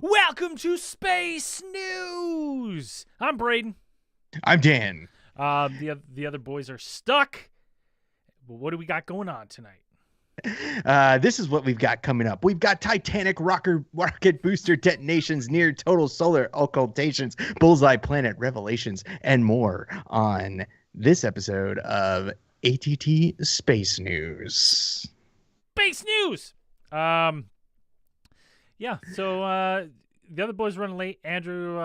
Welcome to Space News. I'm Braden. I'm Dan. The other boys are stuck. But what do we got going on tonight? This is what we've got coming up. We've got Titanic rocket booster detonations, near total solar occultations, bullseye planet revelations, and more on this episode of ATT Space News. Space News. Yeah. So the other boys running late. Andrew,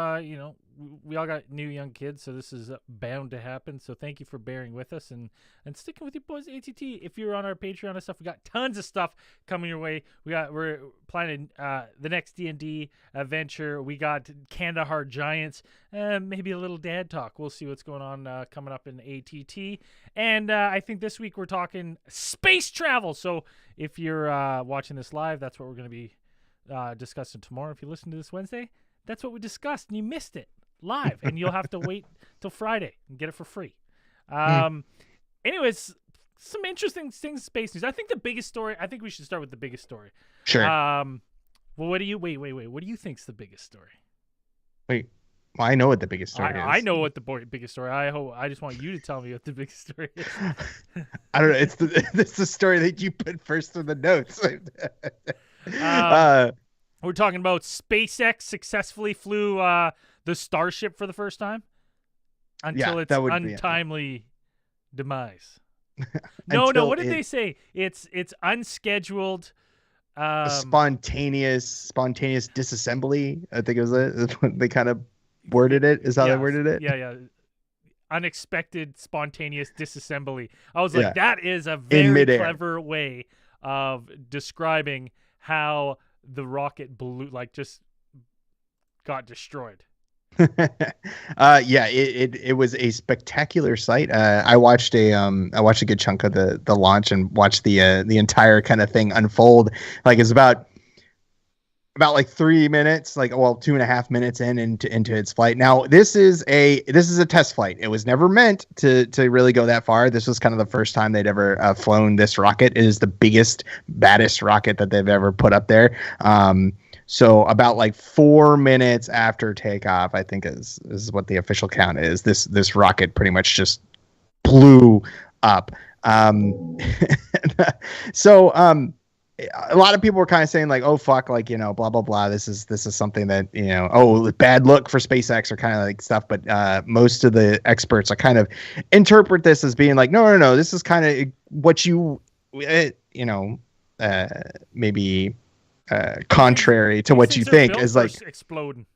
we all got new young kids, so this is bound to happen. So thank you for bearing with us and sticking with you boys at ATT. If you're on our Patreon and stuff, we got tons of stuff coming your way. We're planning the next D&D adventure. We got Kandahar Giants, maybe a little dad talk. We'll see what's going on coming up in ATT. And I think this week we're talking space travel. So if you're watching this live, that's what we're going to be discussing tomorrow. If you listen to this Wednesday, that's what we discussed and you missed it live, and you'll have to wait till Friday and get it for free. Anyways, some interesting things in space news. I think the biggest story, I think we should start with the biggest story. Sure. Well, what do you wait, what do you think's the biggest story? Wait, well, I know what the biggest story is. I know what the biggest story. I just want you to tell me what the biggest story is. I don't know. It's the story that you put first in the notes. We're talking about SpaceX successfully flew the Starship for the first time until its untimely demise. No, what did they say? It's unscheduled, spontaneous disassembly. I think it was it. That's what they kind of worded it. Is how they worded it. Yeah. Unexpected, spontaneous disassembly. I was like, that is a very clever way of describing how the rocket blew, like just got destroyed. It was a spectacular sight. I watched a good chunk of the launch and watched the entire kind of thing unfold. Like it's about like 3 minutes, 2.5 minutes into its flight. Now this is a test flight. It was never meant to really go that far. This was kind of the first time they'd ever flown this rocket. It is the biggest, baddest rocket that they've ever put up there. So about like 4 minutes after takeoff, I think is what the official count is. This rocket pretty much just blew up. A lot of people were kind of saying like, oh fuck, like, blah blah blah. This is something that, bad look for SpaceX or kind of like stuff. But most of the experts are kind of interpret this as being like, no. This is kind of what maybe contrary to what you think is like exploding.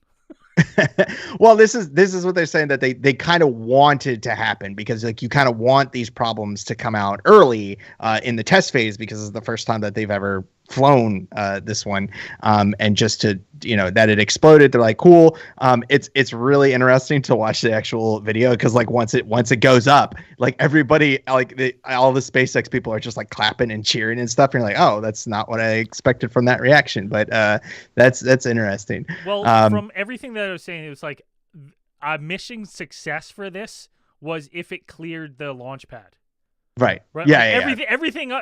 Well, this is what they're saying, that they kind of wanted to happen, because like you kind of want these problems to come out early in the test phase, because it's the first time that they've ever flown this one, and just to that it exploded. They're like, cool. It's really interesting to watch the actual video, because like once it goes up, like everybody, like all the SpaceX people are just like clapping and cheering and stuff. And you're like, oh, that's not what I expected from that reaction, but that's interesting. Well, from everything that I was saying, it was like a mission success for this was if it cleared the launch pad. Right. Yeah. Like everything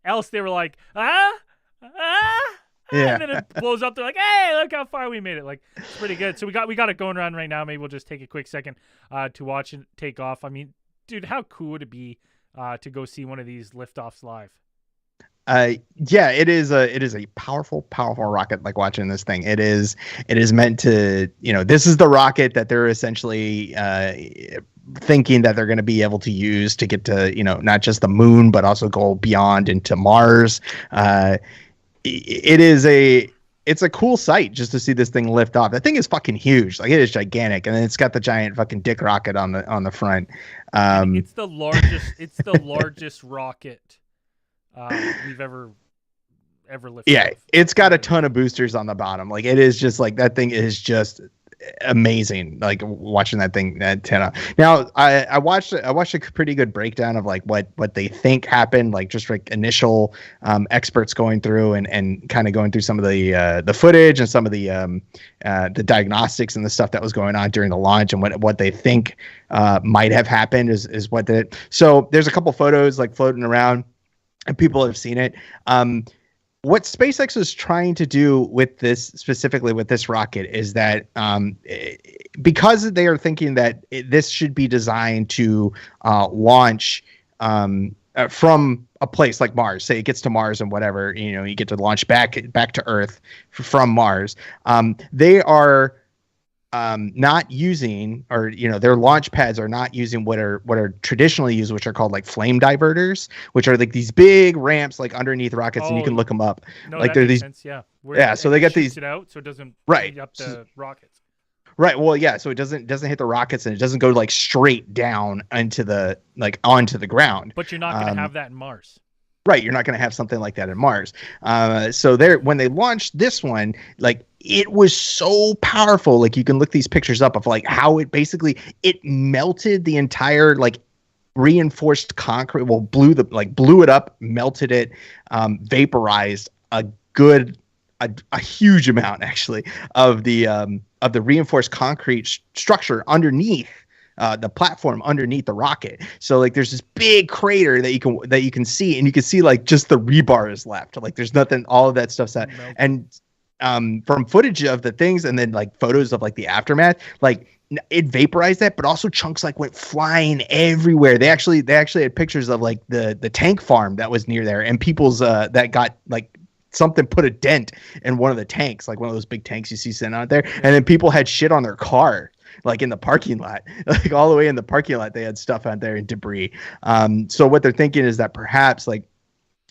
else, they were like, and then it blows up. They're like, hey, look how far we made it. Like, it's pretty good. So we got it going around right now. Maybe we'll just take a quick second to watch it take off. I mean, dude, how cool would it be to go see one of these liftoffs live? It is a powerful rocket. Like watching this thing, it is meant to, this is the rocket that they're essentially thinking that they're going to be able to use to get to, not just the moon, but also go beyond into Mars. It's a cool sight just to see this thing lift off. That thing is fucking huge. Like, it is gigantic. And then it's got the giant fucking dick rocket on the front. It's the largest rocket we've ever lifted. Yeah, it's got a ton of boosters on the bottom. Like, it is just like, that thing is just amazing. Like watching that thing antenna. Now I watched a pretty good breakdown of like what they think happened, like just like initial experts going through and kind of going through some of the footage and some of the diagnostics and the stuff that was going on during the launch, and what they think might have happened is what did. So there's a couple photos like floating around and people have seen it. what SpaceX is trying to do with this, specifically with this rocket, is that because they are thinking that this should be designed to launch from a place like Mars. Say it gets to Mars and whatever, you get to launch back to Earth from Mars. They are not using, or their launch pads are not using what are traditionally used, which are called like flame diverters, which are like these big ramps like underneath rockets, and you can look them up. No, like they're these sense, yeah. So they get these it out so it doesn't right up the rockets. Right. Well, yeah. So it doesn't hit the rockets, and it doesn't go like straight down onto the ground. But you're not going to have that in Mars. Right, you're not going to have something like that in Mars. So when they launched this one, like it was so powerful. Like you can look these pictures up of like how it melted the entire like reinforced concrete. Well, blew it up, melted it, vaporized a huge amount actually of the reinforced concrete structure underneath. The platform underneath the rocket. So like there's this big crater that you can see, and you can see like just the rebar is left. Like there's nothing, all of that stuff's out. And from footage of the things, and then like photos of like the aftermath, like it vaporized that, but also chunks like went flying everywhere. They actually had pictures of like the tank farm that was near there, and people's that got like something put a dent in one of the tanks, like one of those big tanks you see sitting out there, and then people had shit on their car. Like in the parking lot, like all the way in the parking lot, they had stuff out there and debris. So what they're thinking is that perhaps like,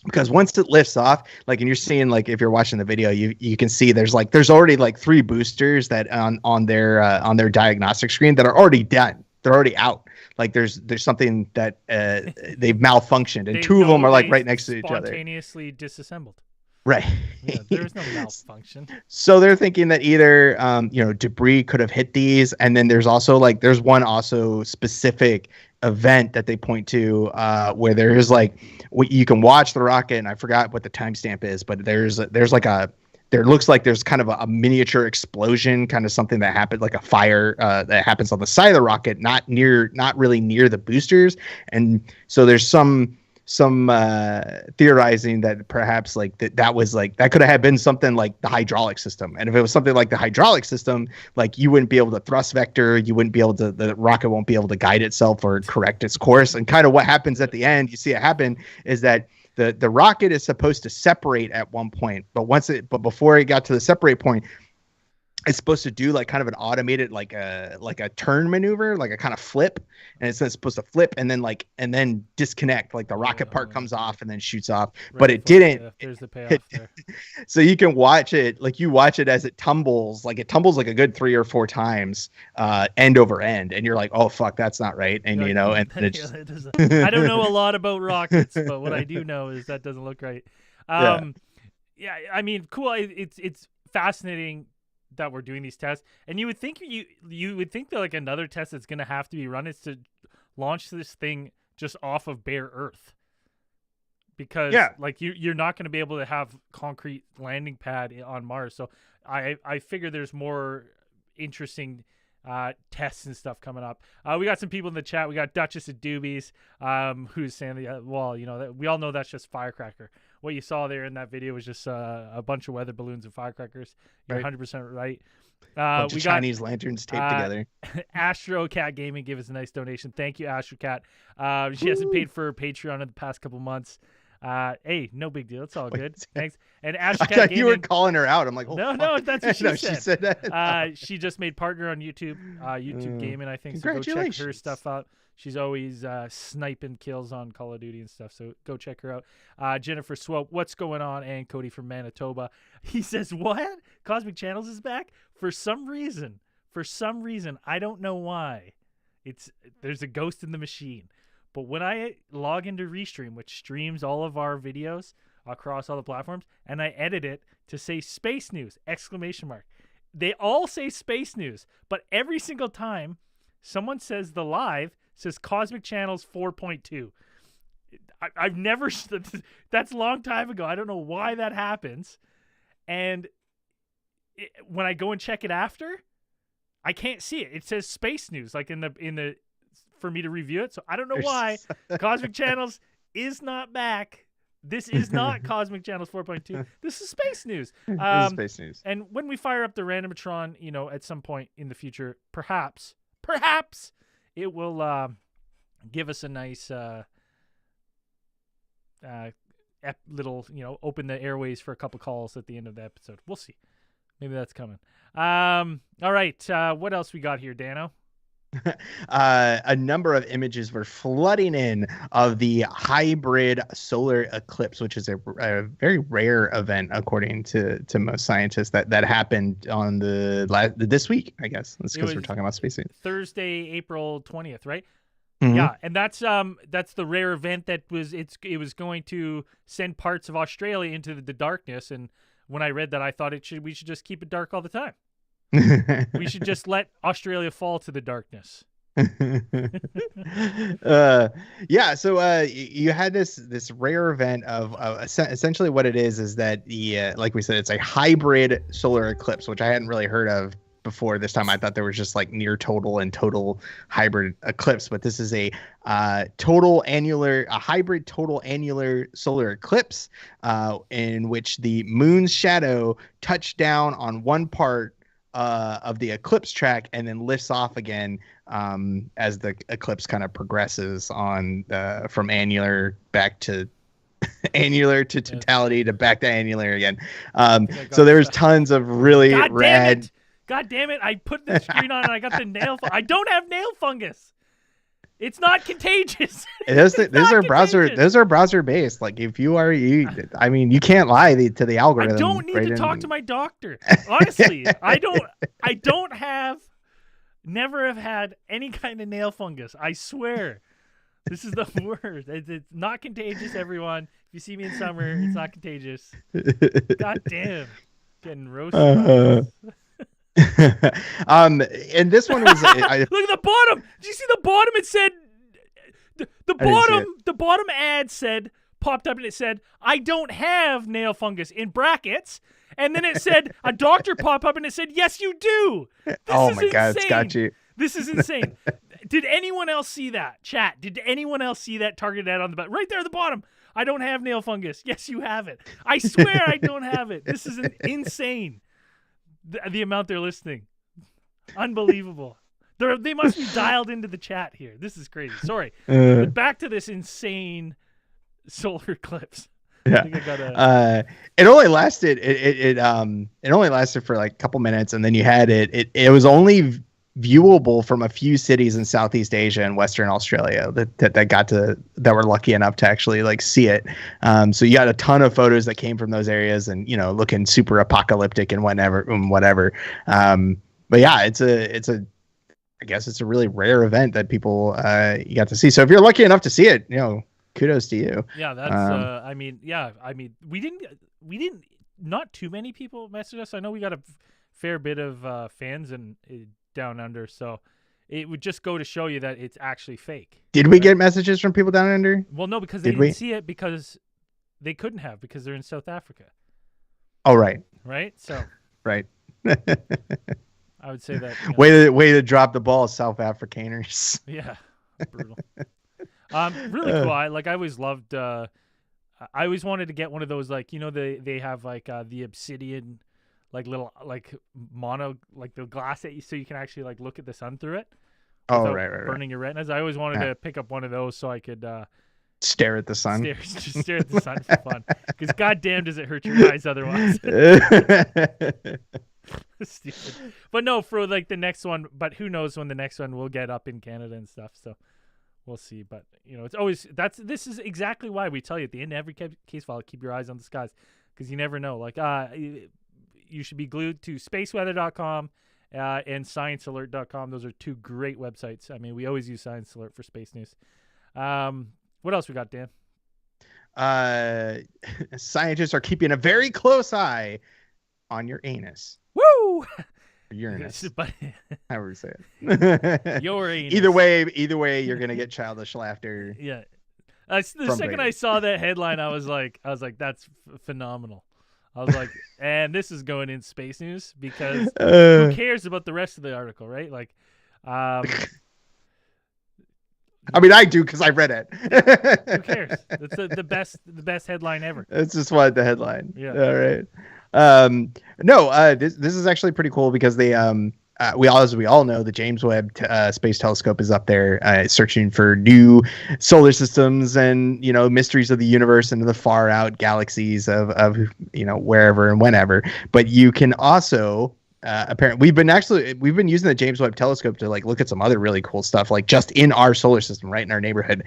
because once it lifts off, like, and you're seeing, like, if you're watching the video, you can see there's already like 3 boosters that on their diagnostic screen that are already done. They're already out. Like there's something that they've malfunctioned, and 2 of them are like right next to each other. Spontaneously disassembled. Right. Yeah, there's no malfunction. So they're thinking that either debris could have hit these, and then there's one also specific event that they point to where there's like you can watch the rocket, and I forgot what the timestamp is, but there looks like there's kind of a miniature explosion, kind of something that happened, like a fire that happens on the side of the rocket, not really near the boosters, and so there's some theorizing that perhaps like that could have been something like the hydraulic system. And if it was something like the hydraulic system, like you wouldn't be able to thrust vector, the rocket won't be able to guide itself or correct its course. And kind of what happens at the end, you see it happen, is that the rocket is supposed to separate at one point, but before it got to the separate point, it's supposed to do like kind of an automated like a turn maneuver, like a kind of flip, and it's supposed to flip and then disconnect, like the rocket part comes off and then shoots off, right, but it didn't. There's the payoff there. So you can watch it as it tumbles like a good 3 or 4 times end over end, and you're like, oh fuck, that's not right. And and it's I don't know a lot about rockets, but what I do know is that doesn't look right. Yeah, I mean, cool. It's fascinating that we're doing these tests, and you would think that like another test that's going to have to be run is to launch this thing just off of bare Earth, because like you're not going to be able to have concrete landing pad on Mars. So I figure there's more interesting tests and stuff coming up. We got some people in the chat. We got Duchess of Doobies, who's saying that we all know that's just firecracker. What you saw there in that video was just a bunch of weather balloons and firecrackers. You're 100% right. Bunch of Chinese lanterns taped together. Astro Cat Gaming gave us a nice donation. Thank you, Astro Cat. She hasn't paid for Patreon in the past couple months. Hey, no big deal. It's all good. Thanks. And Astro Cat Gaming, you were calling her out. I'm like, oh, no, that's what she said. She said that. She just made partner on YouTube, Gaming, I think. So go check her stuff out. She's always sniping kills on Call of Duty and stuff, so go check her out. Jennifer Swope, what's going on? And Cody from Manitoba. He says, what? Cosmic Channels is back? For some reason, I don't know why. There's a ghost in the machine. But when I log into Restream, which streams all of our videos across all the platforms, and I edit it to say Space News, ! They all say Space News, but every single time someone says the live, says Cosmic Channels 4.2. I've never, that's a long time ago. I don't know why that happens. And when I go and check it after, I can't see it. It says Space News, like in the for me to review it. So I don't know why Cosmic Channels is not back. This is not Cosmic Channels 4.2. This is space news. This is space news. And when we fire up the Randomatron, at some point in the future, perhaps it will give us a nice little, open the airways for a couple calls at the end of the episode. We'll see. Maybe that's coming. All right. What else we got here, Dano? A number of images were flooding in of the hybrid solar eclipse, which is a very rare event according to most scientists. That happened on this week, I guess. That's because we're talking about space. Thursday, April 20th, right? Mm-hmm. Yeah, and that's the rare event that it was going to send parts of Australia into the darkness. And when I read that, I thought we should just keep it dark all the time. We should just let Australia fall to the darkness. So you had this rare event of essentially what it is that the like we said, it's a hybrid solar eclipse, which I hadn't really heard of before this time. I thought there was just like near total and total hybrid eclipse, but this is a hybrid total annular solar eclipse in which the moon's shadow touched down on one part of the eclipse track and then lifts off again as the eclipse kind of progresses on from annular back to annular to totality to back to annular again. So there was tons of really rad. God damn it! I put the screen on and I got the nail. I don't have nail fungus. It's not contagious. Those are browser based. Like if you can't lie to the algorithm. I don't need to talk to my doctor. Honestly, never have had any kind of nail fungus. I swear. This is the worst. It's not contagious, everyone. If you see me in summer, it's not contagious. God damn. Getting roasted. And this one was look at the bottom. Did you see the bottom? It said the bottom ad popped up and it said, I don't have nail fungus in brackets. And then it said a doctor popped up and it said, yes, you do. Oh my God, it's got you. This is insane. Did anyone else see that? Chat, did anyone else see that targeted ad on the bottom? Right there at the bottom. I don't have nail fungus. Yes, you have it. I swear I don't have it. This is insane. The amount they're listening. Unbelievable. They must be dialed into the chat here. This is crazy. Sorry. But back to this insane solar eclipse. Yeah. It only lasted it only lasted for like a couple minutes, and then you had it was only viewable from a few cities in Southeast Asia and Western Australia that were lucky enough to actually like see it. So you got a ton of photos that came from those areas and looking super apocalyptic and whatever. But yeah, I guess it's a really rare event that people you got to see. So if you're lucky enough to see it, kudos to you. Yeah, that's we didn't not too many people message us. I know we got a fair bit of fans and down under, so it would just go to show you that it's actually fake. Did we get messages from people down under? Well, no, because they didn't see it because they couldn't have because they're in South Africa. Oh, right. Right? So right. I would say that way to drop the ball, South Africaners. Yeah. Brutal. Really cool. I always loved I always wanted to get one of those, like, they have like the obsidian like little like mono like the glass so you can actually like look at the sun through it. Oh, right. Burning your retinas. I always wanted to pick up one of those so I could stare at the sun. Just stare at the sun for fun. Because goddamn does it hurt your eyes otherwise. Stupid. But no, for like the next one, but who knows when the next one will get up in Canada and stuff. So we'll see. But it's always this is exactly why we tell you at the end of every case file, keep your eyes on the skies, because you never know. Like you should be glued to spaceweather.com and sciencealert.com. Those are two great websites. I mean, we always use Science Alert for space news. What else we got, Dan? Scientists are keeping a very close eye on your anus. Woo! Uranus. However you say it. Your anus. Either way, you're gonna get childish laughter. Yeah. The second Brady. I saw that headline, I was like, that's phenomenal. I was like, and this is going in space news because who cares about the rest of the article, right? Like, I mean, I do because I read it. Who cares? It's the best headline ever. It's just what the headline. Yeah. All right. No, this is actually pretty cool because they as we all know, the James Webb Space Telescope is up there searching for new solar systems and mysteries of the universe and the far out galaxies of wherever and whenever. But you can also apparently we've been using the James Webb Telescope to like look at some other really cool stuff, like just in our solar system, right in our neighborhood.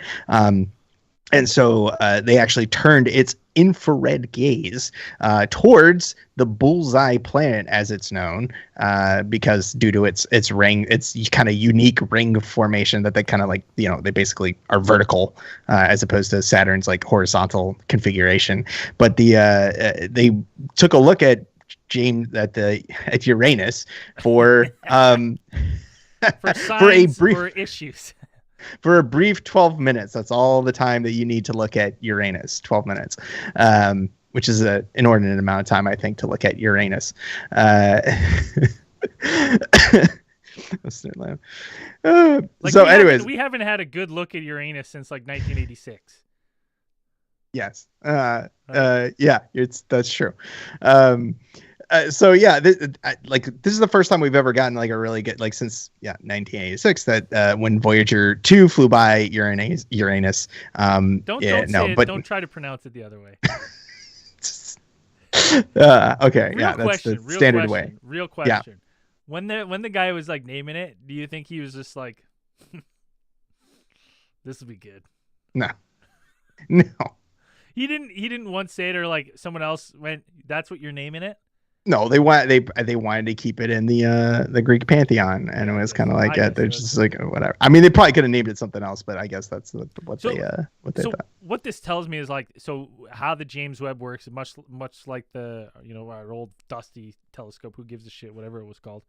And so they actually turned its infrared gaze towards the Bullseye planet, as it's known, because due to its ring, its kind of unique ring formation that they kind of like, they basically are vertical as opposed to Saturn's like horizontal configuration. But they took a look at at Uranus for for science or issues. For a brief 12 minutes. That's all the time that you need to look at Uranus. 12 minutes, which is an inordinate amount of time, I think, to look at Uranus. Anyways, we haven't had a good look at Uranus since like 1986. Yes. Yeah, that's true. This is the first time we've ever gotten like a really good, like since 1986 that when Voyager 2 flew by Uranus. Don't try to pronounce it the other way. Okay, that's the standard way. Real question. Yeah. When the guy was like naming it, do you think he was just like, this will be good? No. He didn't once say it, or like someone else went, that's what you're naming it? No, they wanted to keep it in the Greek pantheon, and it was kind of like they're just like whatever. I mean, they probably could have named it something else, but I guess that's what they thought. What this tells me is like, so how the James Webb works, much like the our old dusty telescope, who gives a shit, whatever it was called.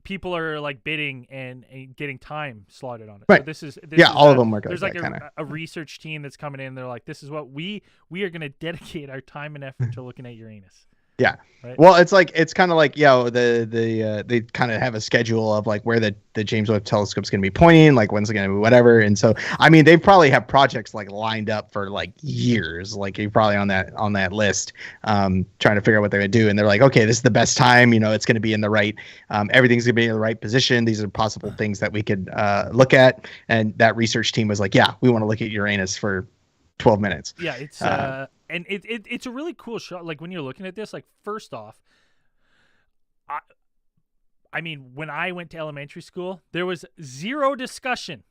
People are like bidding and getting time slotted on it. Right. So this is all of them work. There's like a research team that's coming in. They're like, this is what we are going to dedicate our time and effort to looking at Uranus. Yeah. Right? Well, it's kind of like they kind of have a schedule of like where the James Webb Telescope's going to be pointing, like when's it going to be whatever. And so I mean, they probably have projects like lined up for like years. Like you're probably on that list, trying to figure out what they're going to do. And they're like, okay, this is the best time. It's going to be in the right. Everything's going to be in the right position. These are possible things that we could look at. And that research team was like, yeah, we want to look at Uranus for 12 minutes. Yeah, it's and it's a really cool shot. Like when you're looking at this, like first off, I mean, when I went to elementary school, there was zero discussion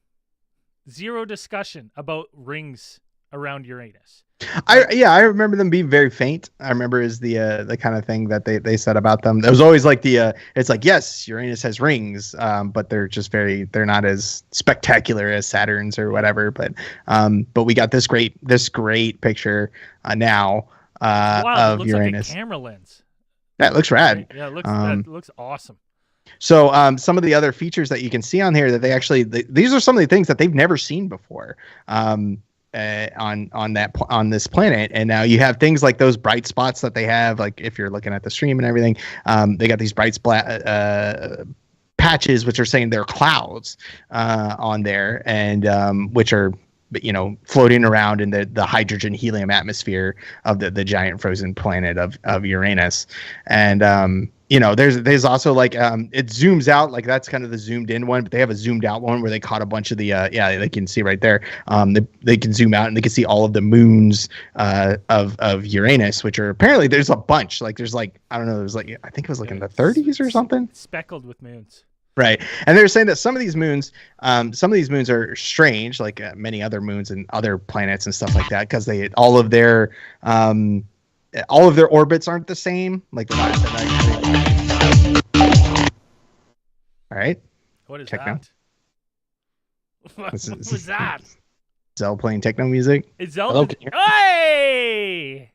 about rings around Uranus. I remember them being very faint. I remember is the kind of thing that they said about them. There was always like it's like, yes, Uranus has rings, but they're not as spectacular as Saturn's or whatever. But we got this great picture now of it looks Uranus. Like a camera lens. That looks rad. Yeah, it looks awesome. So some of the other features that you can see on here that these are some of the things that they've never seen before. On this planet, and now you have things like those bright spots that they have, like if you're looking at the stream and everything, they got these bright patches which are saying they're clouds on there, and which are floating around in the hydrogen helium atmosphere of the giant frozen planet of Uranus. And there's also like it zooms out, like that's kind of the zoomed in one, but they have a zoomed out one where they caught a bunch of the they can see right there. They can zoom out and they can see all of the moons of Uranus, which are apparently there's a bunch. Like there's like, I don't know, there's like, I think it was like in the 30s or something. Speckled with moons. Right. And they're saying that some of these moons are strange, like many other moons and other planets and stuff like that, because all of their orbits aren't the same. Like the last All right. What is Techno. that? What was that? Zell playing techno music. It's Zell. Hey!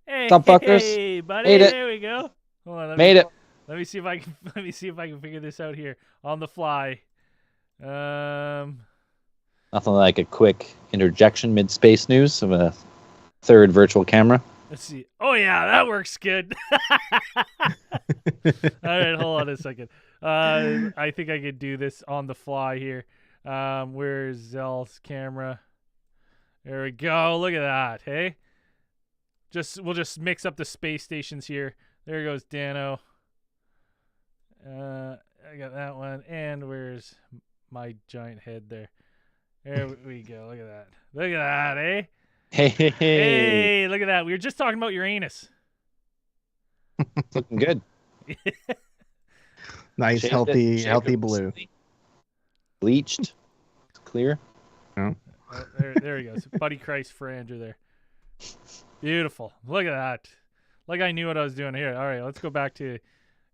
What's up, fuckers? Hey, buddy. Made it. There we go. Hold on, Made it. Let me see if I can figure this out here on the fly. Nothing like a quick interjection mid-space news of a third virtual camera. Let's see. Oh yeah, that works good. All right, hold on a second. I think I could do this on the fly here. Where's Zell's camera? There we go. Look at that. Hey, we'll just mix up the space stations here. There goes Dano. I got that one. And where's my giant head there? There we go. Look at that. Look at that, eh? Hey, look at that. We were just talking about Uranus. It's looking good. Nice, Shaved healthy, it healthy blue. recently. Bleached. It's clear. Oh. Oh, there he goes. Buddy Christ for Andrew there. Beautiful. Look at that. Like I knew what I was doing here. All right, let's go back to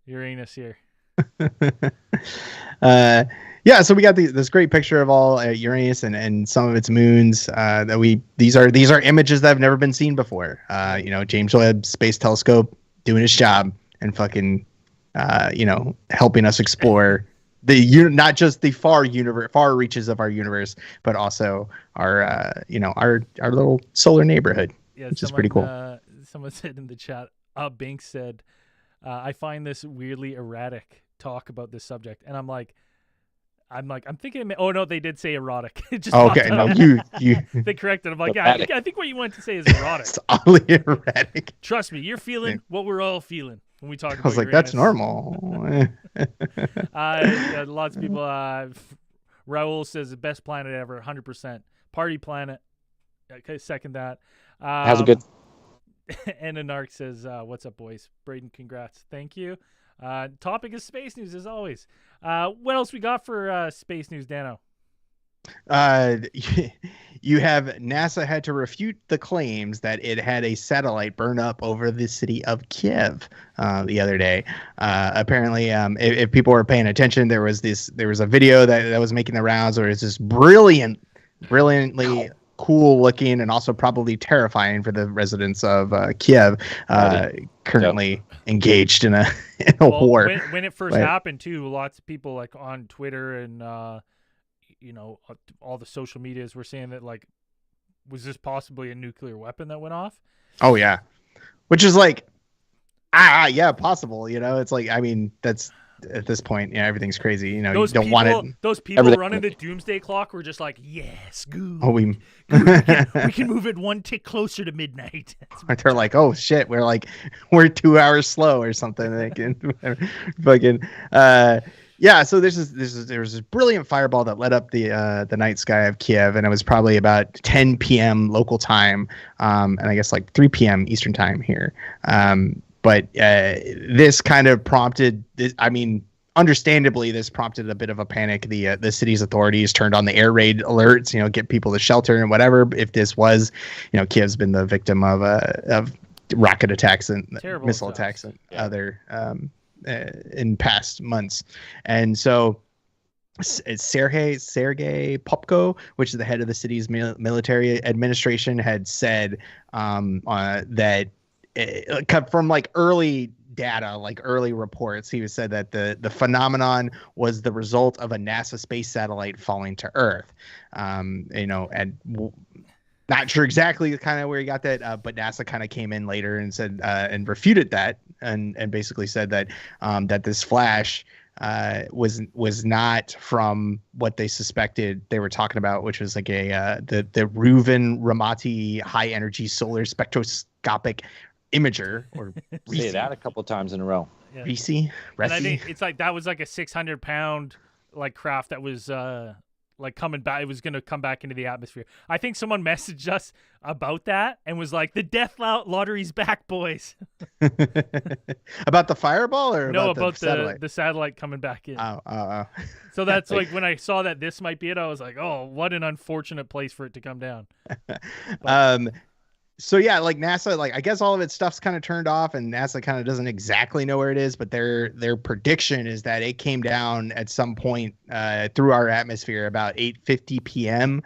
Uranus here. Yeah, so we got this great picture of all Uranus and some of its moons. These are images that have never been seen before. James Webb Space Telescope doing its job and fucking helping us explore not just the far reaches of our universe, but also our little solar neighborhood, which is pretty cool. Someone said in the chat, Bink said, I find this weirdly erratic talk about this subject, and I'm thinking, oh no, they did say erotic. It just okay, no, you they corrected. I'm like, yeah, I think what you wanted to say is erotic. It's oddly erratic. Trust me, you're feeling what we're all feeling when we talk about I was like, Uranus. that's normal. Lots of people. Raul says the best planet ever, 100%. Party planet. Okay, second that. Has a good. And Anarch says, what's up, boys? Braden, congrats. Thank you. Topic is space news, as always. What else we got for space news, Dano? You have NASA had to refute the claims that it had a satellite burn up over the city of Kiev the other day. Apparently, if people were paying attention, there was a video that was making the rounds where it's this brilliantly cool looking and also probably terrifying for the residents of Kiev, currently engaged in a war. When it first happened too, lots of people like on Twitter and all the social medias were saying that, like, was this possibly a nuclear weapon that went off? Oh yeah, which is like, yeah, possible. It's like, I mean, that's at this point, everything's crazy. You don't want it. Those people running the doomsday clock were just like, yes, good. Oh, we can move it one tick closer to midnight. They're like, oh shit, we're 2 hours slow or something. They can fucking yeah. So there was this brilliant fireball that lit up the night sky of Kiev, and it was probably about 10 p.m. local time, and I guess like 3 p.m. Eastern time here. But this kind of prompted this. I mean, understandably, this prompted a bit of a panic. The city's authorities turned on the air raid alerts, get people to shelter and whatever. If this was, Kiev's been the victim of rocket attacks and terrible missile stuff. attacks and other in past months. And so it's Sergei Popko, which is the head of the city's military administration, had said that from like early data, like early reports, he said that the phenomenon was the result of a NASA space satellite falling to Earth. And not sure exactly kind of where he got that, but NASA kind of came in later and said and refuted that, and basically said that that this flash was not from what they suspected they were talking about, which was like the Reuven-Ramati high energy solar spectroscopic imager, or say that a couple times in a row. Yeah. Reci. And I think it's like that was like a 600-pound like craft that was like coming back. It was going to come back into the atmosphere. I think someone messaged us about that and was like, "The death lottery's back, boys." About the fireball, or no, about the satellite? The satellite coming back in. Oh. So that's like when I saw that this might be it, I was like, "Oh, what an unfortunate place for it to come down." So yeah, like NASA, like I guess all of its stuff's kind of turned off, and NASA kind of doesn't exactly know where it is, but their prediction is that it came down at some point through our atmosphere about 8:50 p.m.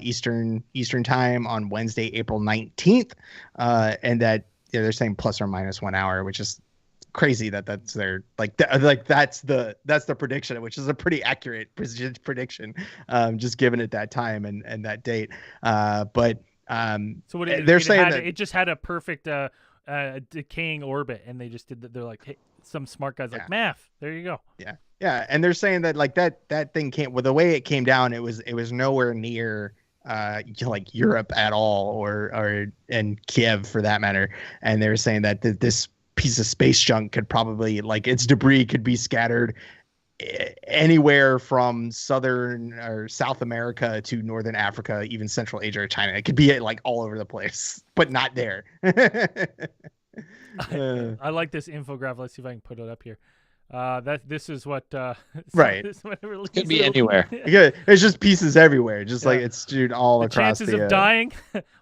Eastern time on Wednesday, April 19th, and that they're saying plus or minus 1 hour, which is crazy that's their that's the prediction, which is a pretty accurate prediction, just given it that time and that date, but. So what they're saying that it just had a perfect decaying orbit, and they just did that. They're like, hey, some smart guys like math. There you go. Yeah, Yeah, and they're saying that like that thing came with the way it came down, it was nowhere near like Europe at all, or and Kiev for that matter. And they're saying that this piece of space junk could probably, like, its debris could be scattered anywhere from southern or South America to northern Africa, even Central Asia or China. It could be like all over the place, but not there. I like this infographic. Let's see if I can put it up here. This is what Right. This is what it released. Could be anywhere. Yeah, it's just pieces everywhere, just like Yeah. it's dude all The across chances the of dying,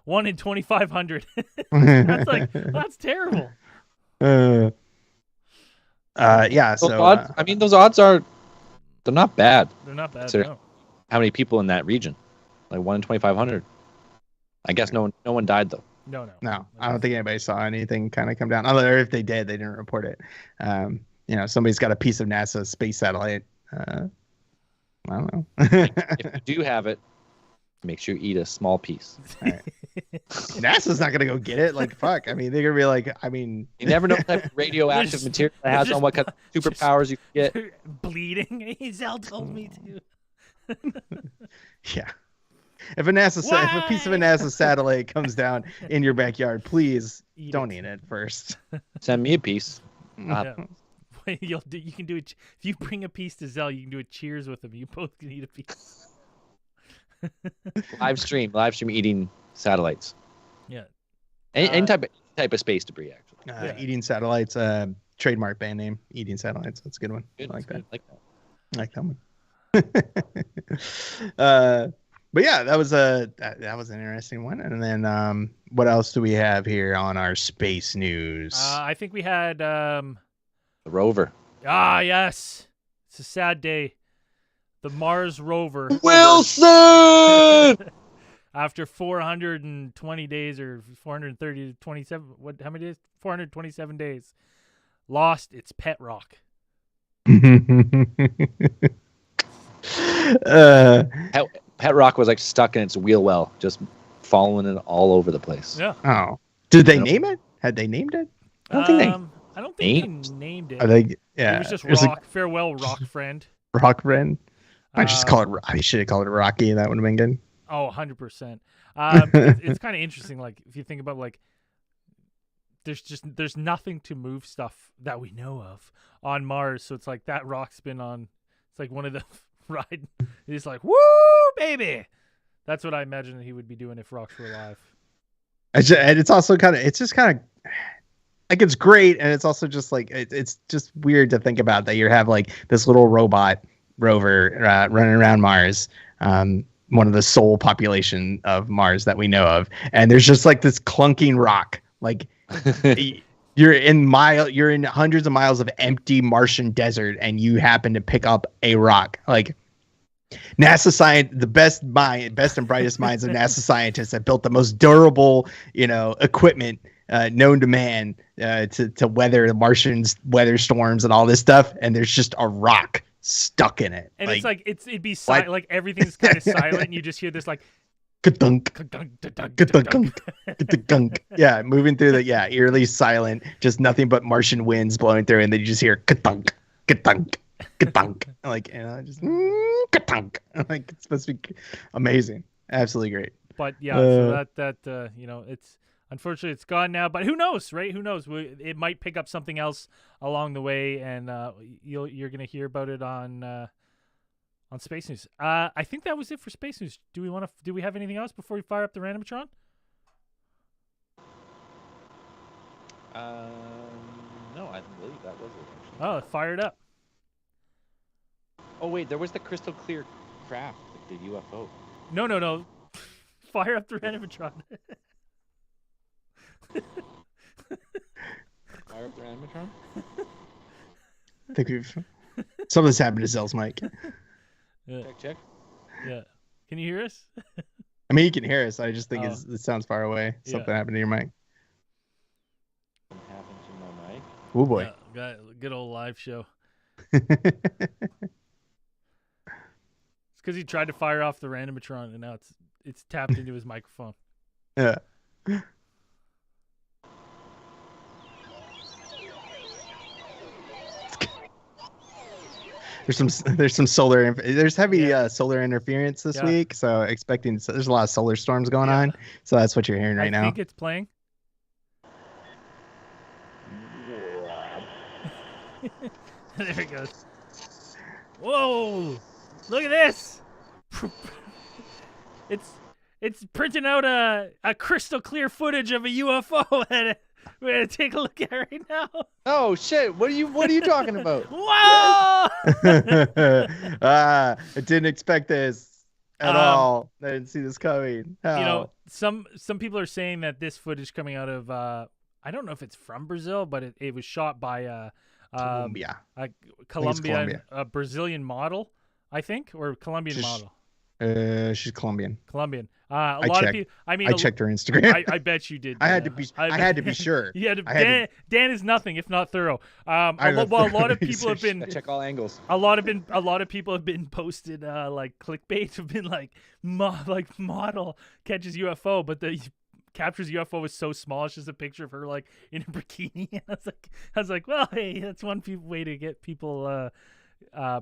1 in 2,500. That's terrible. Yeah. Those So odds, I mean, those odds they're not bad. They're not bad. Sir. No. How many people in that region? Like 1 in 2,500. I guess no one died though. No. no, I don't think anybody saw anything kind of come down. Or if they did, they didn't report it. Somebody's got a piece of NASA space satellite. I don't know. If you do have it, make sure you eat a small piece. NASA's not gonna go get it. Like, fuck. I mean, they're gonna be like, you You never know what type of radioactive material it has on, what kind of superpowers you can get. Bleeding. Zell told me to. yeah. If a piece of a NASA satellite comes down in your backyard, please don't eat it first. Send me a piece. Yeah. You can do it if you bring a piece to Zell. You can do a cheers with him. You both can eat a piece. live stream eating satellites. Yeah. Any type of space debris, actually. Eating satellites. Trademark band name. Eating satellites. That's a good one. Good. I like that. I like that. I like that one. But yeah, that was an interesting one. And then what else do we have here on our space news? I think we had The rover. yes. It's a sad day. The Mars rover Wilson. after 420 days or 430 to 27 how many days? 427 days. Lost its pet rock. Pet rock was like stuck in its wheel well, just following it all over the place. Yeah. Oh. Did they name it? Had they named it? I don't think they named it. Are they? Yeah. It was just rock. Farewell, rock friend. Rock friend. I just call it. I should have called it Rocky. That would have been good. Oh, 100%. It's kind of interesting. Like, if you think about, like, there's nothing to move stuff that we know of on Mars. So it's like that rock's been on. It's like one of the ride. He's like, woo, baby. That's what I imagine he would be doing if rocks were alive. And it's also kind of. It's just kind of. Like, it's great, and it's also just like it's just weird to think about that you have like this little robot rover running around Mars, one of the sole population of Mars that we know of, and there's just like this clunking rock. Like you're in hundreds of miles of empty Martian desert, and you happen to pick up a rock. Like, NASA science, the best and brightest minds of NASA scientists have built the most durable, equipment known to man to weather the Martians, weather storms, and all this stuff. And there's just a rock stuck in it. And it'd be silent, like everything's kind of silent, and you just hear this like ka-dunk, ka-dunk, ka-dunk. Yeah, moving through the eerily silent, just nothing but Martian winds blowing through, and then you just hear ka-dunk, ka-dunk, ka-dunk. Like, just ka-dunk. Like, it's supposed to be amazing, absolutely great. But yeah, so that it's unfortunately it's gone now. But who knows, right? Who knows? It might pick up something else along the way, and you're gonna hear about it on Space News. I think that was it for Space News. Do we have anything else before we fire up the Randomatron? No, I believe that was it. Actually. Oh, fire it up. Oh wait, there was the crystal clear craft, like the UFO. No. Fire up the Randomatron. Fire up the Randomatron? I think something's happened to Zell's mic. Yeah. Check. Yeah. Can you hear us? I mean, you can hear us. I just think it sounds far away. Something happened to your mic. What happened to my mic? Oh boy. Yeah, good old live show. It's because he tried to fire off the Randomatron, and now it's tapped into his microphone. Yeah. there's heavy Yeah. solar interference this Yeah. week, so expecting there's a lot of solar storms going Yeah. on. So that's what you're hearing right I now. think it's playing. There it goes. Whoa! Look at this. It's printing out a crystal clear footage of a UFO that we're gonna take a look at right now. Oh shit! What are you talking about? Whoa! I didn't expect this at all. I didn't see this coming. How? You know, some people are saying that this footage coming out of I don't know if it's from Brazil, but it was shot by Colombia. a Colombia. a Brazilian model, I think, or Colombian model. She's Colombian. Colombian. I Lot checked. of people. I mean, I checked her Instagram. I bet you did. I had to be. I had to be sure. Yeah, I had to- Dan is nothing if not thorough. I A have lot of people have research. been Check all angles. a lot of people have been posted like clickbait have been like model catches UFO, but the captures UFO was so small it's just a picture of her like in a bikini. I was like, well, hey, that's one way to get people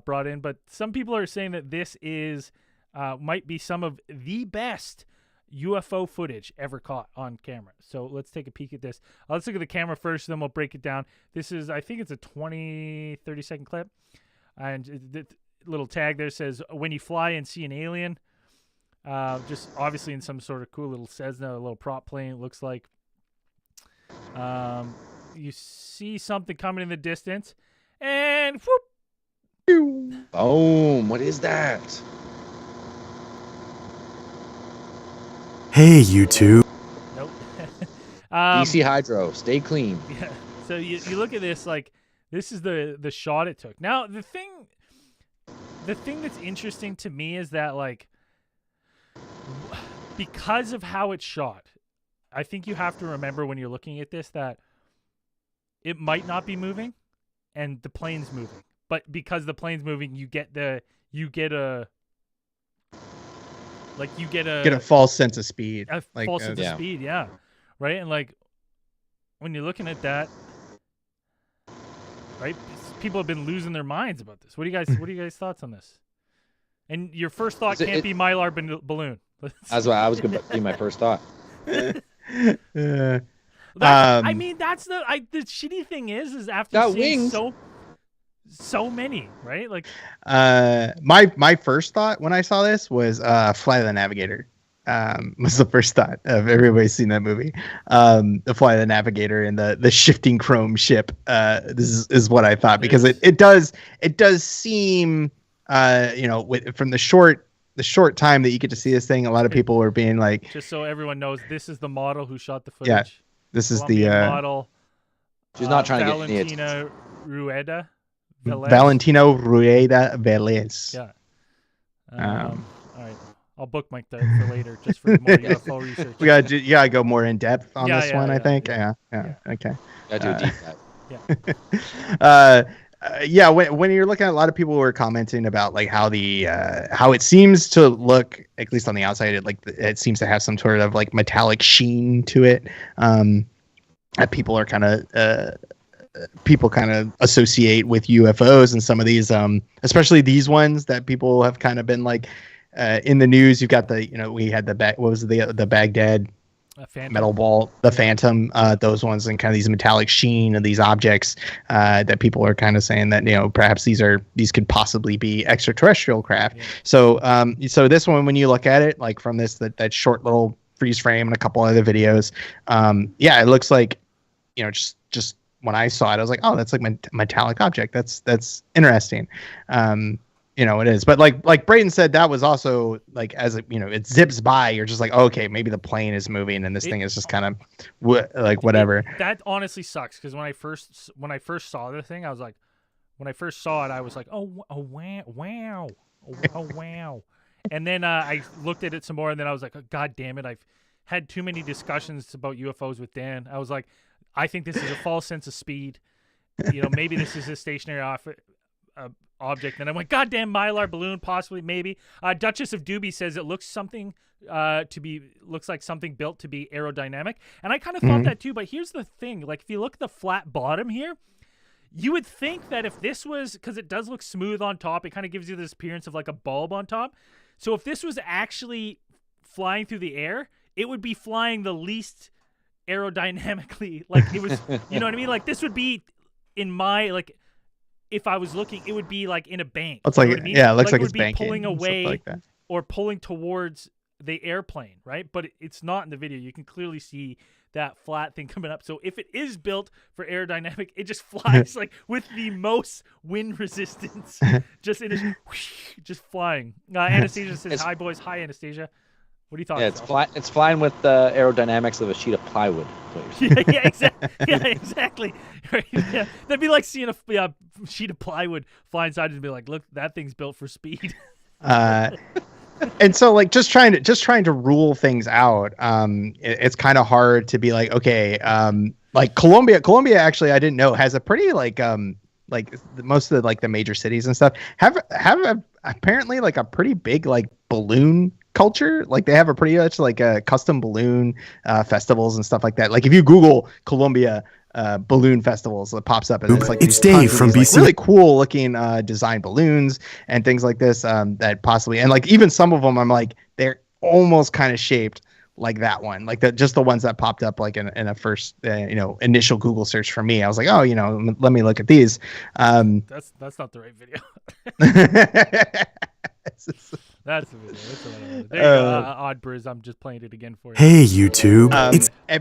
brought in. But some people are saying that this is might be some of the best UFO footage ever caught on camera. So let's take a peek at this. Let's look at the camera first, then we'll break it down. This is, I think it's a 30 second clip. And the little tag there says, when you fly and see an alien, just obviously in some sort of cool little Cessna, a little prop plane, it looks like. You see something coming in the distance, and whoop, Boom! What is that? Hey, you two. nope. DC Hydro, stay clean. Yeah. So you look at this, like, this is the shot it took. Now the thing that's interesting to me is that, like, because of how it's shot, I think you have to remember when you're looking at this that it might not be moving and the plane's moving. But because the plane's moving, you get a false sense of speed. False sense of yeah. speed, yeah. Right? And like when you're looking at that, right? People have been losing their minds about this. What do you guys thoughts on this? And your first thought can't be Mylar balloon. That's what I was going to be my first thought. I mean, that's the shitty thing is after Got seeing wings. so many, right? Like, my first thought when I saw this was Flight of the Navigator. Was the first thought of everybody's seen that movie. The Flight of the Navigator and the shifting chrome ship. This is what I thought, because it does seem from the short time that you get to see this thing, a lot of people were being like, just so everyone knows, this is the model who shot the footage. Yeah, this is Colombian the model. She's not trying to get any Valentina Rueda. Velez. Valentino Rueda Velez. Yeah. All right. I'll bookmark that for later, just for more UFO research. You gotta go more in depth on this one. I think. Yeah. Okay. Gotta do a deep dive. When you're looking at, a lot of people were commenting about like how it seems to look, at least on the outside, it seems to have some sort of like metallic sheen to it. That people kind of associate with UFOs, and some of these, especially these ones that people have kind of been like in the news. You've got we had the Baghdad metal ball, the Phantom, those ones, and kind of these metallic sheen of these objects that people are kind of saying that perhaps these could possibly be extraterrestrial craft. Yeah. So this one, when you look at it, like from that short little freeze frame and a couple other videos, it looks like just when I saw it, I was like, oh, that's like metallic object. That's interesting. It is. But like Brayden said, that was also like, as it zips by, you're just like, oh, okay, maybe the plane is moving and this thing is just kind of whatever. That honestly sucks, because when I first saw the thing, I was like, oh wow. Oh wow. And then I looked at it some more, and then I was like, oh, God damn it, I've had too many discussions about UFOs with Dan. I was like, I think this is a false sense of speed. Maybe this is a stationary object. And I went, goddamn Mylar balloon, possibly, maybe. Duchess of Doobie says it looks looks like something built to be aerodynamic. And I kind of thought that too. But here's the thing: like, if you look at the flat bottom here, you would think that if this was, because it does look smooth on top, it kind of gives you this appearance of like a bulb on top. So if this was actually flying through the air, it would be flying the least aerodynamically. Like it was, you know what I mean? Like this would be in my, like, if I was looking, it would be like in a bank. It's like, you know what I mean? yeah, it looks like it it's would be banking pulling and stuff away like that. or pulling towards the airplane, right? But it's not in the video. You can clearly see that flat thing coming up. So if it is built for aerodynamic, it just flies like with the most wind resistance, just just flying. Anastasia says, "Hi boys, hi Anastasia." What do you thought? Yeah, it's flying with the aerodynamics of a sheet of plywood. Yeah, exactly. Yeah, exactly. Right? Yeah. That'd be like seeing a sheet of plywood fly inside and be like, "Look, that thing's built for speed." And so like just trying to rule things out, it's kind of hard to be like, okay, like Colombia actually, I didn't know, has a pretty like most of the like the major cities and stuff have apparently like a pretty big like balloon culture. Like they have a pretty much like a custom balloon festivals and stuff like that. Like if you Google Colombia balloon festivals, it pops up and it's like it's Dave from these, BC. like, really cool looking design balloons and things like this that possibly, and like even some of them I'm like they're almost kind of shaped like that one, like just the ones that popped up like in a first initial Google search for me. I was like, oh, let me look at these. That's not the right video. That's the video. There you go. Odd Briz, I'm just playing it again for you. Hey, YouTube.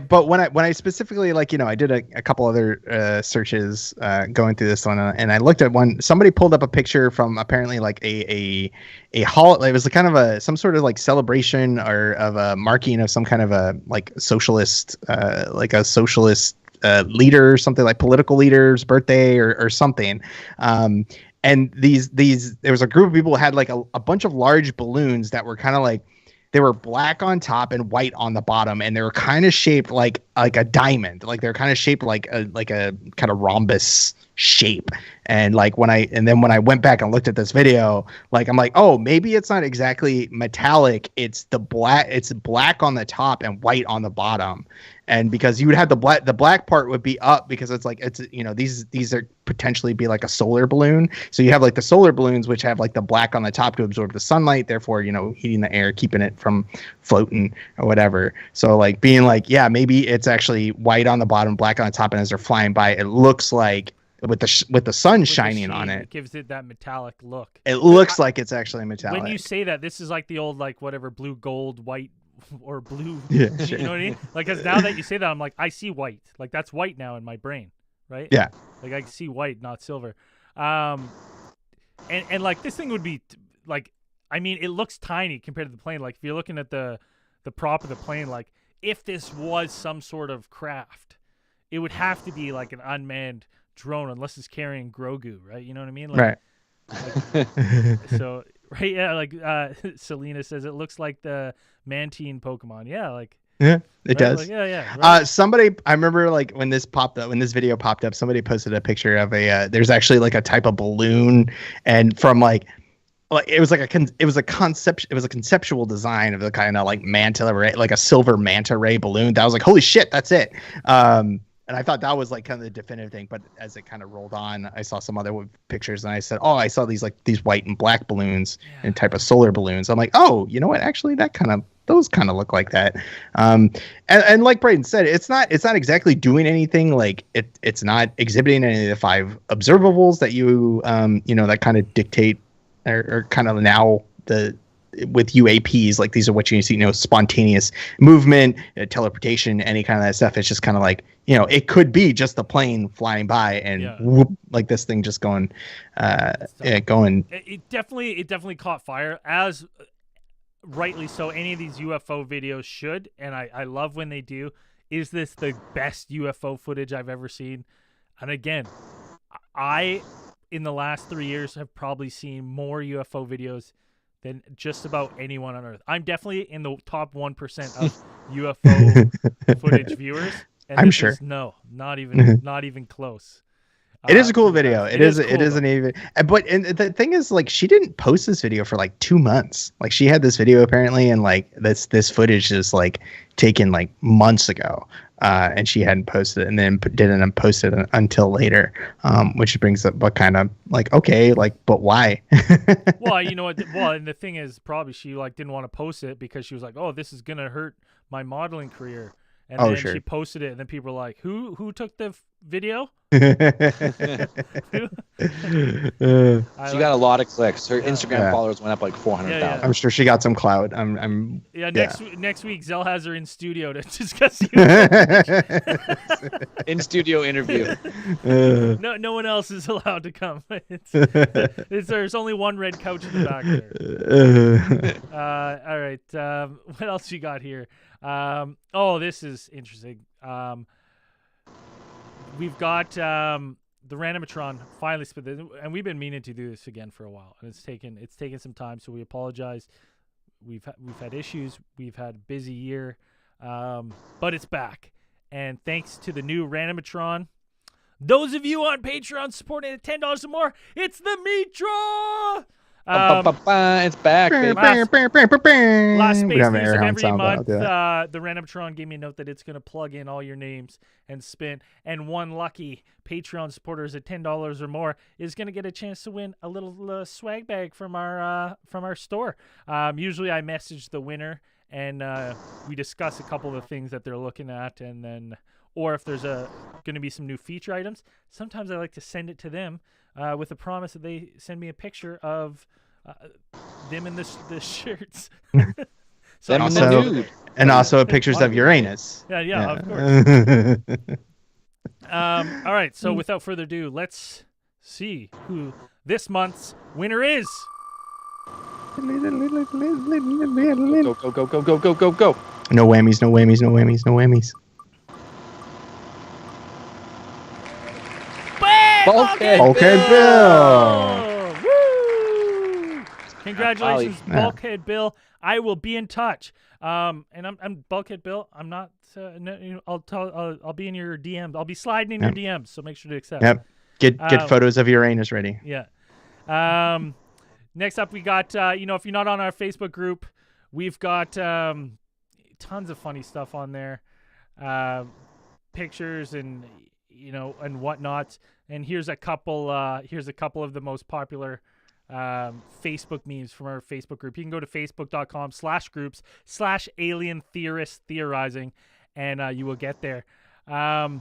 But when I specifically I did a couple other searches going through this one, and I looked at one. Somebody pulled up a picture from apparently like a holiday. It was kind of some sort of like celebration or of a marking of some kind of a like socialist leader or something, like political leader's birthday or something. And these there was a group of people who had like a bunch of large balloons that were kind of like, they were black on top and white on the bottom, and they were kind of shaped like a diamond. Like they're kind of shaped like a kind of rhombus shape. And like when I went back and looked at this video, like I'm like, oh, maybe it's not exactly metallic. It's black on the top and white on the bottom. And because you would have the black part would be up because these are potentially be like a solar balloon. So you have like the solar balloons, which have like the black on the top to absorb the sunlight, therefore, heating the air, keeping it from floating or whatever. So like being like, yeah, maybe it's actually white on the bottom, black on the top. And as they're flying by, it looks like with the sun shining on it, gives it that metallic look. It looks like it's actually metallic. When you say that, this is like the old, like whatever, blue, gold, white, or blue. Yeah, you know what I mean? Like, because now that you say that, I'm like, I see white. Like that's white now in my brain, right? Yeah. Like I see white, not silver. And like this thing would be like, I mean, it looks tiny compared to the plane. Like if you're looking at the prop of the plane, like if this was some sort of craft, it would have to be like an unmanned drone, unless it's carrying Grogu, right? You know what I mean? Like, right. So right, yeah. Like Selena says, it looks like the Mantine Pokemon. Yeah, like. Yeah, it right? does. Like, yeah. Right. Somebody, I remember like when this video popped up, somebody posted a picture of there's actually like a type of balloon, and from like it was a conceptual design of the kind of like manta ray, like a silver manta ray balloon. That was like, holy shit, that's it. And I thought that was like kind of the definitive thing, but as it kind of rolled on, I saw some other pictures and I said, oh, I saw these white and black balloons and type of solar balloons. I'm like, oh, you know what? Actually, those kind of look like that. And like Brayden said, it's not exactly doing anything. Like it's not exhibiting any of the 5 observables that that kind of dictate or kind of now with UAPs, like these are what you see, spontaneous movement, teleportation, any kind of that stuff. It's just kind of like, it could be just a plane flying by and whoop, like this thing just going, going. It definitely caught fire, as rightly so. Any of these UFO videos should, and I love when they do. Is this the best UFO footage I've ever seen? And again, I in the last 3 years have probably seen more UFO videos than just about anyone on Earth. I'm definitely in the top 1% of UFO footage viewers. And I'm sure. Not even close. It is a cool video. It isn't cool, even. But the thing is, like, she didn't post this video for like 2 months. Like, she had this video apparently, and like this footage is like taken like months ago. and she hadn't posted it, and then didn't post it until later, which brings up what kind of like, okay, like, but why? Well, you know what? Well, and the thing is, probably she like didn't want to post it because she was like, "Oh, this is gonna hurt my modeling career." And then sure. she posted it, and then people were like, "Who took the video?" She got a lot of clicks. Her Instagram followers went up like 400,000. I'm sure she got some clout. I'm next week Zell has her in studio to discuss in studio interview. No one else is allowed to come. There's only one red couch in the back there. All right. What else you got here? This is interesting. We've got the Randomatron finally split, and we've been meaning to do this again for a while, and it's taken some time, so we apologize. We've had issues. We've had a busy year, but it's back, and thanks to the new Randomatron, those of you on Patreon supporting at $10 or more, it's the Mitra. It's back, baby. Last Space News of every month, the Randomatron gave me a note that it's going to plug in all your names and spin, and one lucky Patreon supporters at $10 or more is going to get a chance to win a little swag bag from our store. Usually I message the winner, and we discuss a couple of the things that they're looking at, and then, or if there's going to be some new feature items, sometimes I like to send it to them with a promise that they send me a picture of them in the shirts. So also pictures of Uranus. Yeah, of course. All right, so without further ado, let's see who this month's winner is. Go. No whammies, no whammies, no whammies, no whammies. Bulkhead Bill! Woo! Congratulations, Bulkhead Bill. I will be in touch. And I'm Bulkhead Bill. I'm not. I'll be in your DMs. I'll be sliding in your DMs. So make sure to accept. Yep. Get photos of Uranus ready. Yeah. Next up, we got. If you're not on our Facebook group, we've got tons of funny stuff on there, pictures and and whatnot. And here's a couple of the most popular Facebook memes from our Facebook group. You can go to facebook.com/groups/alien theorist theorizing, and you will get there. Xavier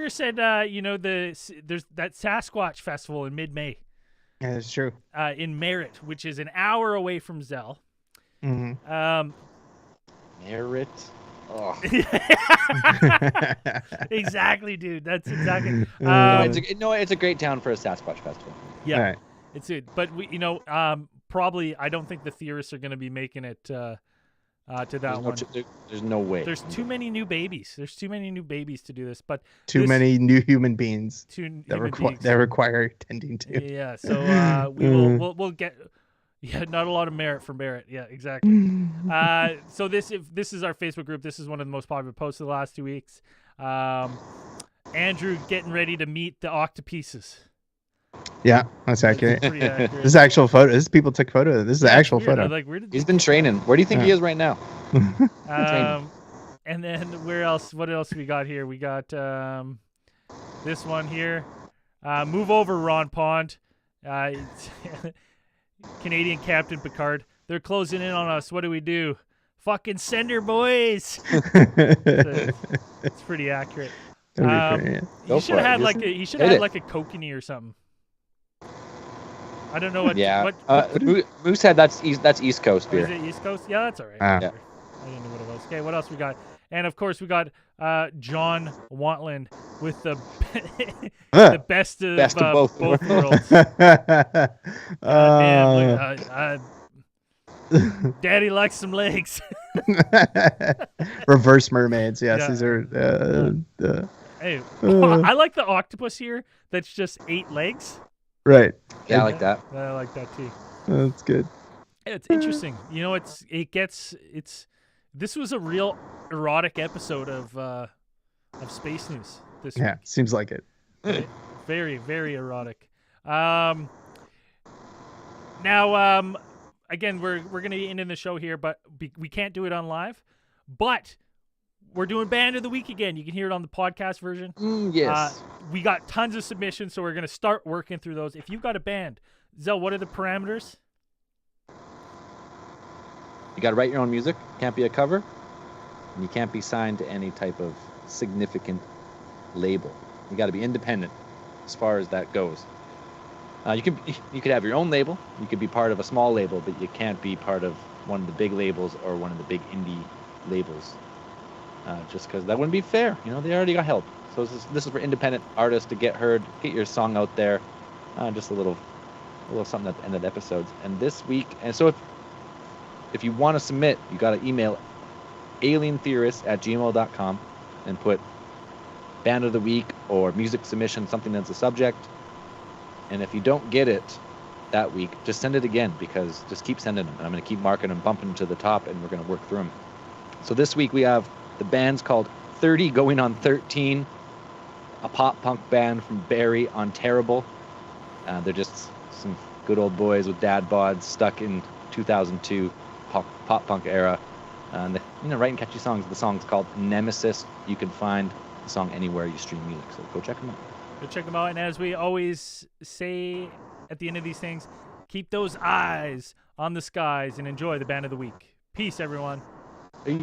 said, there's that Sasquatch festival in mid-May. Yeah, that's true. In Merritt, which is an hour away from Zell. Mm-hmm. Merritt. Oh. Exactly, dude. That's exactly. It's a great town for a Sasquatch festival. Yeah, right. It's it. But we, probably I don't think the theorists are going to be making it to that one. There's no way. There's too many new babies. There's too many new babies to do this. But too many new human beings that require tending to. Yeah. So we'll get. Yeah, not a lot of merit from Barrett. Yeah, exactly. So this is our Facebook group. This is one of the most popular posts of the last 2 weeks. Andrew getting ready to meet the octopuses. Yeah, that's accurate. Pretty accurate. This is actual photo. This people took photo. This is the actual photo. He's been training. Where do you think he is right now? And then where else? What else we got here? We got this one here. Move over, Ron Pond. Canadian Captain Picard. They're closing in on us. What do we do? Fucking send her, boys. It's pretty accurate. He should have had like a kokanee or something. I don't know what. Yeah. Moosehead. That's East Coast beer. Is it East Coast? Yeah, that's all right. Yeah. I didn't know what it was. Okay, what else we got? And of course we got John Wantland with the the best of both worlds. Daddy likes some legs. Reverse mermaids. Yes, these are. Hey, I like the octopus here. That's just 8 legs. Right. Yeah, I like that. I like that too. That's good. It's interesting. This was a real erotic episode of Space News this week. Yeah, seems like it. Right? Very, very erotic. Now, again, we're going to be ending the show here, but we can't do it on live. But we're doing Band of the Week again. You can hear it on the podcast version. Yes. We got tons of submissions, so we're going to start working through those. If you've got a band, Zell, what are the parameters? You got to write your own music. Can't be a cover. And you can't be signed to any type of significant label. You got to be independent as far as that goes. You could have your own label. You could be part of a small label, but you can't be part of one of the big labels or one of the big indie labels. Just because that wouldn't be fair. You know, they already got help. So this is for independent artists to get heard, get your song out there. Just a little something at the end of the episodes. And this week, and so if you want to submit, you got to email alientheorists@gmail.com and put Band of the Week or music submission, something that's a subject. And if you don't get it that week, just send it again, because just keep sending them. And I'm going to keep marking them, bumping them to the top, and we're going to work through them. So this week we have the band's called 30 Going on 13, a pop punk band from Barrie, Ontario. They're just some good old boys with dad bods stuck in 2002 pop punk era. And they, writing catchy songs. The song's called Nemesis. You can find the song anywhere you stream music, so go check them out. Go check them out. And as we always say at the end of these things, keep those eyes on the skies and enjoy the Band of the Week. Peace, everyone. Peace.